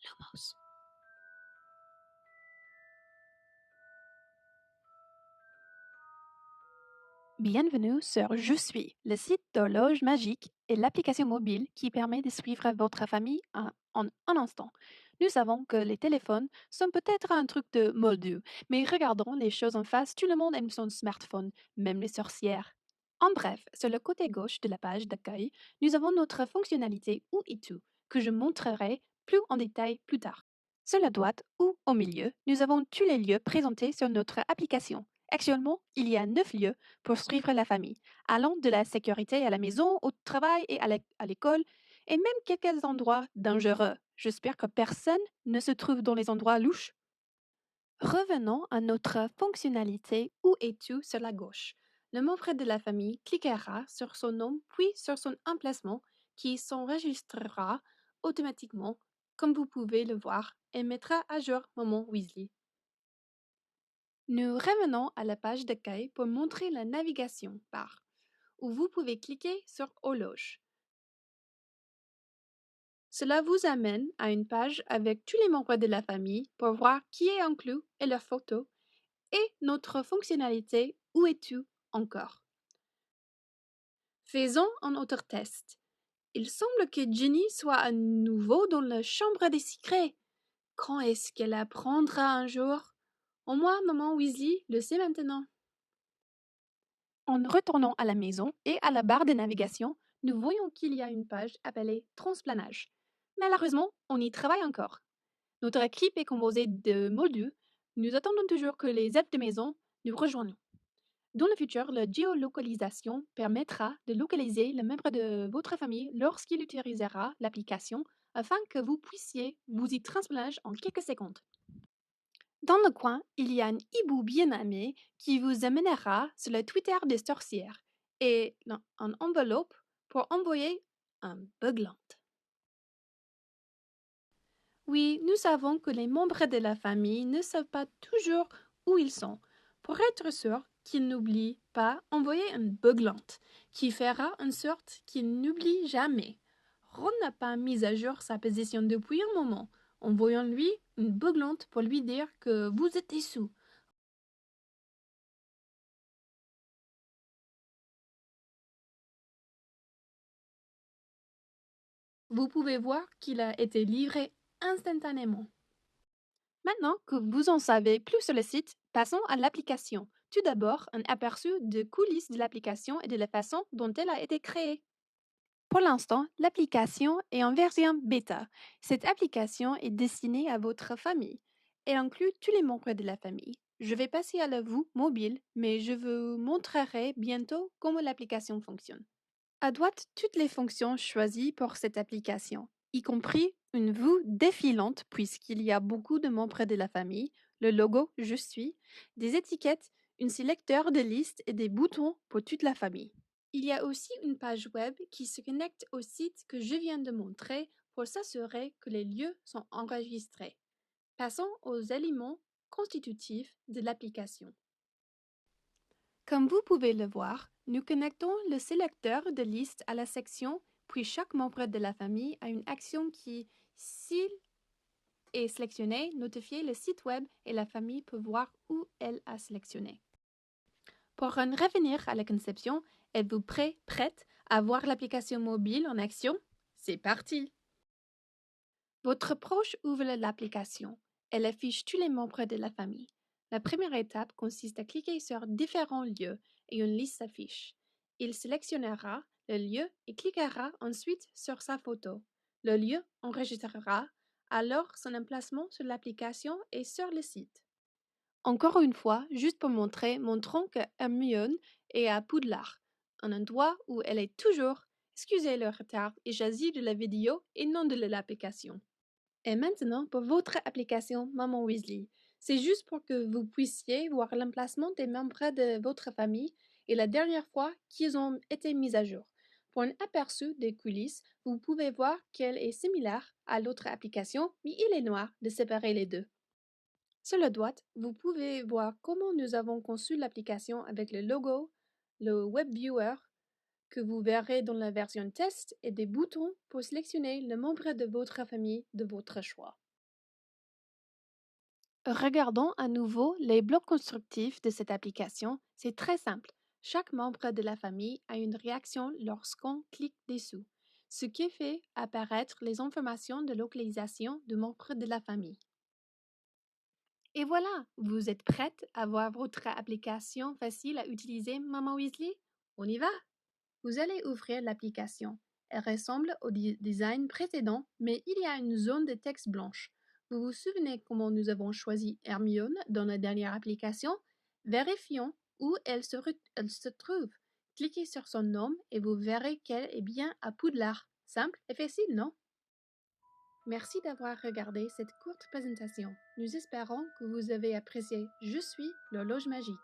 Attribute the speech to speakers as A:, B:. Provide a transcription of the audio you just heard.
A: Lumos. Bienvenue sur Je suis, le site d'horloge magique et l'application mobile qui permet de suivre votre famille en un instant. Nous savons que les téléphones sont peut-être un truc de moldu, mais regardons les choses en face, tout le monde aime son smartphone, même les sorcières. En bref, sur le côté gauche de la page d'accueil, nous avons notre fonctionnalité Où es-tu que je montrerai plus en détail plus tard. Sur la droite ou au milieu, nous avons tous les lieux présentés sur notre application. Actuellement, il y a 9 lieux pour suivre la famille, allant de la sécurité à la maison, au travail et à l'école, et même quelques endroits dangereux. J'espère que personne ne se trouve dans les endroits louches. Revenons à notre fonctionnalité Où es-tu sur la gauche. Le membre de la famille cliquera sur son nom puis sur son emplacement qui s'enregistrera automatiquement, comme vous pouvez le voir, et mettra à jour Maman Weasley. Nous revenons à la page d'accueil pour montrer la navigation bar, où vous pouvez cliquer sur Horloge. Cela vous amène à une page avec tous les membres de la famille pour voir qui est inclus et leurs photos, et notre fonctionnalité Où es-tu encore. Faisons un autre test. Il semble que Ginny soit à nouveau dans la chambre des secrets. Quand est-ce qu'elle apprendra un jour? Au moins, Maman Weasley le sait maintenant. En retournant à la maison et à la barre de navigation, nous voyons qu'il y a une page appelée Transplanage. Malheureusement, on y travaille encore. Notre équipe est composée de moldus. Nous attendons toujours que les aides de maison nous rejoignent. Dans le futur, la géolocalisation permettra de localiser le membre de votre famille lorsqu'il utilisera l'application afin que vous puissiez vous y transplanter en quelques secondes. Dans le coin, il y a un hibou bien aimé qui vous amènera sur le Twitter des sorcières et une enveloppe pour envoyer un buglant. Oui, nous savons que les membres de la famille ne savent pas toujours où ils sont. Pour être sûr qu'ils n'oublient pas, envoyez un buglant qui fera en sorte qu'ils n'oublient jamais. Ron n'a pas mis à jour sa position depuis un moment. Envoyons-lui une buglante pour lui dire que vous êtes sous. Vous pouvez voir qu'il a été livré instantanément. Maintenant que vous en savez plus sur le site, passons à l'application. Tout d'abord, un aperçu de coulisses de l'application et de la façon dont elle a été créée. Pour l'instant, l'application est en version bêta. Cette application est destinée à votre famille. Elle inclut tous les membres de la famille. Je vais passer à la vue mobile, mais je vous montrerai bientôt comment l'application fonctionne. À droite, toutes les fonctions choisies pour cette application, y compris une vue défilante puisqu'il y a beaucoup de membres de la famille, le logo Je suis, des étiquettes, un sélecteur de listes et des boutons pour toute la famille. Il y a aussi une page web qui se connecte au site que je viens de montrer pour s'assurer que les lieux sont enregistrés. Passons aux éléments constitutifs de l'application. Comme vous pouvez le voir, nous connectons le sélecteur de liste à la section, puis chaque membre de la famille a une action qui, s'il est sélectionné, notifie le site web et la famille peut voir où elle a sélectionné. Pour en revenir à la conception, êtes-vous prête à voir l'application mobile en action? C'est parti! Votre proche ouvre l'application. Elle affiche tous les membres de la famille. La première étape consiste à cliquer sur différents lieux et une liste s'affiche. Il sélectionnera le lieu et cliquera ensuite sur sa photo. Le lieu enregistrera alors son emplacement sur l'application et sur le site. Encore une fois, juste pour montrer, montrons que Hermione est à Poudlard, un endroit où elle est toujours. Excusez le retard, il s'agit de la vidéo et non de l'application. Et maintenant, pour votre application Maman Weasley, c'est juste pour que vous puissiez voir l'emplacement des membres de votre famille et la dernière fois qu'ils ont été mis à jour. Pour un aperçu des coulisses, vous pouvez voir qu'elle est similaire à l'autre application, mais il est noir de séparer les deux. Sur la droite, vous pouvez voir comment nous avons conçu l'application avec le logo, le Web Viewer que vous verrez dans la version test et des boutons pour sélectionner le membre de votre famille de votre choix. Regardons à nouveau les blocs constructifs de cette application. C'est très simple. Chaque membre de la famille a une réaction lorsqu'on clique dessous, ce qui fait apparaître les informations de localisation de membres de la famille. Et voilà, vous êtes prête à voir votre application facile à utiliser, Maman Weasley? On y va! Vous allez ouvrir l'application. Elle ressemble au design précédent, mais il y a une zone de texte blanche. Vous vous souvenez comment nous avons choisi Hermione dans la dernière application? Vérifions où elle se trouve. Cliquez sur son nom et vous verrez qu'elle est bien à Poudlard. Simple et facile, non? Merci d'avoir regardé cette courte présentation. Nous espérons que vous avez apprécié Je suis l'horloge magique.